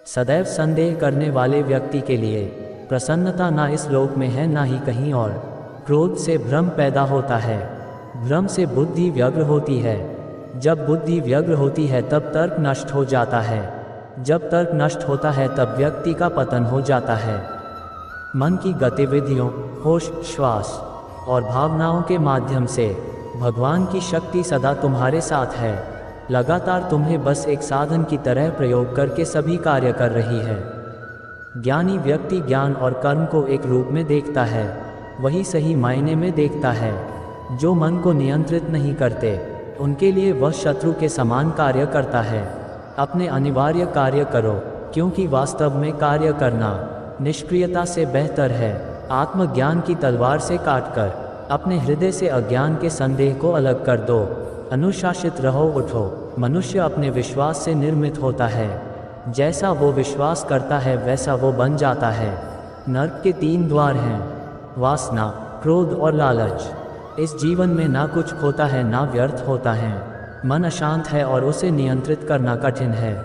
सदैव संदेह करने वाले व्यक्ति के लिए प्रसन्नता ना इस लोक में है ना ही कहीं और। क्रोध से भ्रम पैदा होता है, भ्रम से बुद्धि व्यग्र होती है। जब बुद्धि व्यग्र होती है तब तर्क नष्ट हो जाता है, जब तर्क नष्ट होता है तब व्यक्ति का पतन हो जाता है। मन की गतिविधियों, होश, श्वास और भावनाओं के माध्यम से भगवान की शक्ति सदा तुम्हारे साथ है, लगातार तुम्हें बस एक साधन की तरह प्रयोग करके सभी कार्य कर रही है। ज्ञानी व्यक्ति ज्ञान और कर्म को एक रूप में देखता है, वही सही मायने में देखता है। जो मन को नियंत्रित नहीं करते उनके लिए वह शत्रु के समान कार्य करता है। अपने अनिवार्य कार्य करो, क्योंकि वास्तव में कार्य करना निष्क्रियता से बेहतर है। आत्मज्ञान की तलवार से काटकर अपने हृदय से अज्ञान के संदेह को अलग कर दो। अनुशासित रहो, उठो। मनुष्य अपने विश्वास से निर्मित होता है, जैसा वो विश्वास करता है वैसा वो बन जाता है। नर्क के 3 द्वार हैं, वासना, क्रोध और लालच। इस जीवन में ना कुछ खोता है ना व्यर्थ होता है। मन अशांत है और उसे नियंत्रित करना कठिन है,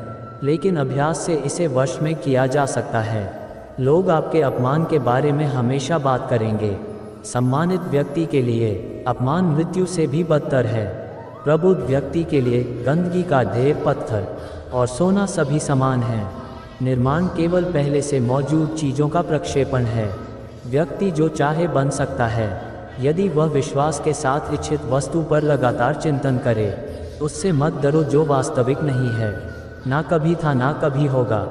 लेकिन अभ्यास से इसे वश में किया जा सकता है। लोग आपके अपमान के बारे में हमेशा बात करेंगे। सम्मानित व्यक्ति के लिए अपमान मृत्यु से भी बदतर है। प्रबुद्ध व्यक्ति के लिए गंदगी का ढेर, पत्थर और सोना सभी समान है। निर्माण केवल पहले से मौजूद चीज़ों का प्रक्षेपण है। व्यक्ति जो चाहे बन सकता है, यदि वह विश्वास के साथ इच्छित वस्तु पर लगातार चिंतन करे। उससे मत डरो जो वास्तविक नहीं है, ना कभी था ना कभी होगा।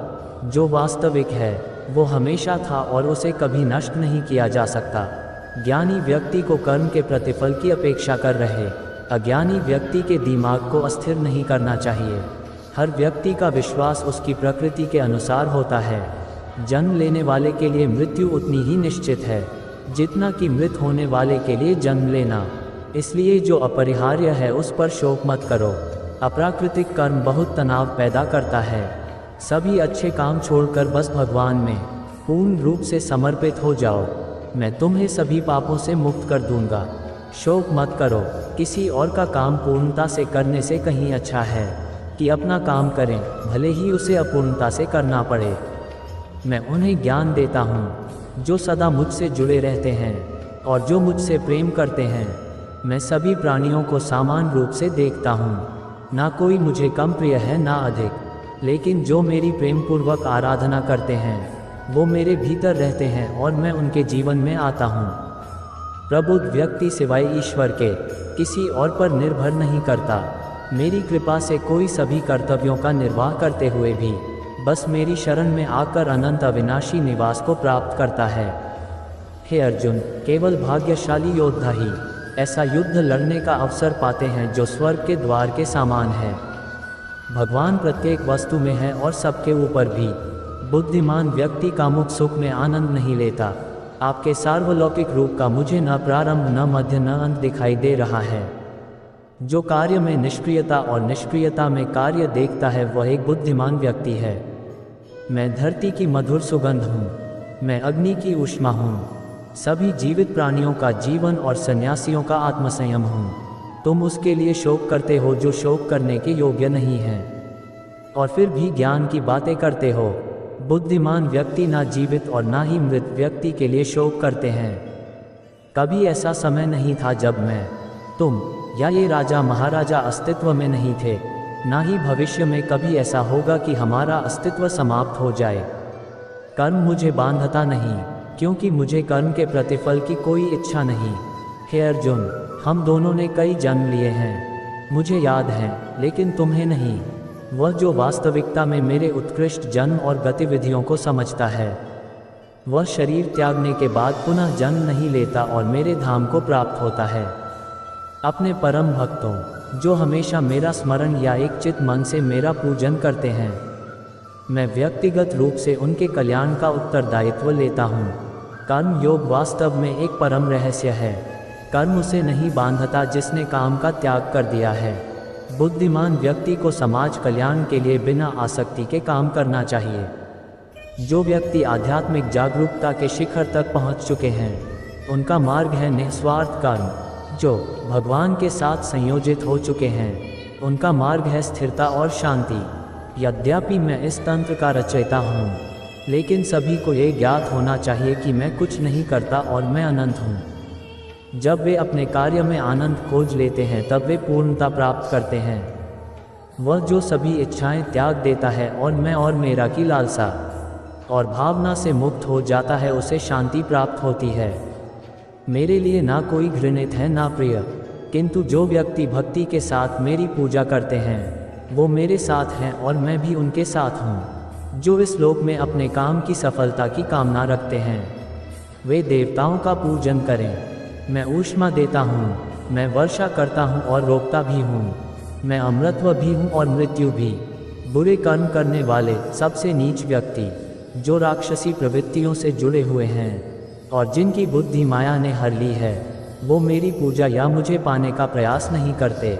जो वास्तविक है वो हमेशा था और उसे कभी नष्ट नहीं किया जा सकता। ज्ञानी व्यक्ति को कर्म के प्रतिफल की अपेक्षा कर रहे, अज्ञानी व्यक्ति के दिमाग को अस्थिर नहीं करना चाहिए। हर व्यक्ति का विश्वास उसकी प्रकृति के अनुसार होता है। जन्म लेने वाले के लिए मृत्यु उतनी ही निश्चित है जितना कि मृत होने वाले के लिए जन्म लेना। इसलिए जो अपरिहार्य है उस पर शोक मत करो। अप्राकृतिक कर्म बहुत तनाव पैदा करता है। सभी अच्छे काम छोड़कर बस भगवान में पूर्ण रूप से समर्पित हो जाओ। मैं तुम्हें सभी पापों से मुक्त कर दूंगा। शोक मत करो। किसी और का काम पूर्णता से करने से कहीं अच्छा है कि अपना काम करें, भले ही उसे अपूर्णता से करना पड़े। मैं उन्हें ज्ञान देता हूँ जो सदा मुझसे जुड़े रहते हैं और जो मुझसे प्रेम करते हैं। मैं सभी प्राणियों को समान रूप से देखता हूँ। ना कोई मुझे कम प्रिय है ना अधिक, लेकिन जो मेरी प्रेम पूर्वक आराधना करते हैं वो मेरे भीतर रहते हैं और मैं उनके जीवन में आता हूँ। प्रबुद्ध व्यक्ति सिवाय ईश्वर के किसी और पर निर्भर नहीं करता। मेरी कृपा से कोई सभी कर्तव्यों का निर्वाह करते हुए भी बस मेरी शरण में आकर अनंत अविनाशी निवास को प्राप्त करता है। हे अर्जुन, केवल भाग्यशाली योद्धा ही ऐसा युद्ध लड़ने का अवसर पाते हैं जो स्वर्ग के द्वार के समान है। भगवान प्रत्येक वस्तु में है और सबके ऊपर भी। बुद्धिमान व्यक्ति कामुक सुख में आनंद नहीं लेता। आपके सार्वलौकिक रूप का मुझे न प्रारंभ न मध्य न अंत दिखाई दे रहा है। जो कार्य में निष्क्रियता और निष्क्रियता में कार्य देखता है वह एक बुद्धिमान व्यक्ति है। मैं धरती की मधुर सुगंध हूँ, मैं अग्नि की ऊष्मा हूँ, सभी जीवित प्राणियों का जीवन और सन्यासियों का आत्मसंयम हूँ। तुम उसके लिए शोक करते हो जो शोक करने के योग्य नहीं है, और फिर भी ज्ञान की बातें करते हो। बुद्धिमान व्यक्ति ना जीवित और ना ही मृत व्यक्ति के लिए शोक करते हैं। कभी ऐसा समय नहीं था जब मैं, तुम या ये राजा महाराजा अस्तित्व में नहीं थे, ना ही भविष्य में कभी ऐसा होगा कि हमारा अस्तित्व समाप्त हो जाए। कर्म मुझे बांधता नहीं, क्योंकि मुझे कर्म के प्रतिफल की कोई इच्छा नहीं। हे अर्जुन, हम दोनों ने कई जन्म लिए हैं, मुझे याद है, लेकिन तुम्हें नहीं। वह जो वास्तविकता में मेरे उत्कृष्ट जन्म और गतिविधियों को समझता है, वह शरीर त्यागने के बाद पुनः जन्म नहीं लेता और मेरे धाम को प्राप्त होता है। अपने परम भक्तों जो हमेशा मेरा स्मरण या एक चित मन से मेरा पूजन करते हैं, मैं व्यक्तिगत रूप से उनके कल्याण का उत्तरदायित्व लेता हूँ। कर्म योग वास्तव में एक परम रहस्य है। कर्म उसे नहीं बांधता जिसने काम का त्याग कर दिया है। बुद्धिमान व्यक्ति को समाज कल्याण के लिए बिना आसक्ति के काम करना चाहिए। जो व्यक्ति आध्यात्मिक जागरूकता के शिखर तक पहुँच चुके हैं, उनका मार्ग है निस्वार्थ कर्म। जो भगवान के साथ संयोजित हो चुके हैं, उनका मार्ग है स्थिरता और शांति। यद्यपि मैं इस तंत्र का रचयिता हूँ, लेकिन सभी को ये ज्ञात होना चाहिए कि मैं कुछ नहीं करता और मैं अनंत हूँ। जब वे अपने कार्य में आनंद खोज लेते हैं तब वे पूर्णता प्राप्त करते हैं। वह जो सभी इच्छाएं त्याग देता है और मैं और मेरा की लालसा और भावना से मुक्त हो जाता है, उसे शांति प्राप्त होती है। मेरे लिए ना कोई घृणित है ना प्रिय, किंतु जो व्यक्ति भक्ति के साथ मेरी पूजा करते हैं वो मेरे साथ हैं और मैं भी उनके साथ हूँ। जो इस लोक में अपने काम की सफलता की कामना रखते हैं वे देवताओं का पूजन करें। मैं ऊष्मा देता हूँ, मैं वर्षा करता हूँ और रोकता भी हूँ, मैं अमृतत्व भी हूँ और मृत्यु भी। बुरे कर्म करने वाले सबसे नीच व्यक्ति जो राक्षसी प्रवृत्तियों से जुड़े हुए हैं और जिनकी बुद्धि माया ने हर ली है, वो मेरी पूजा या मुझे पाने का प्रयास नहीं करते।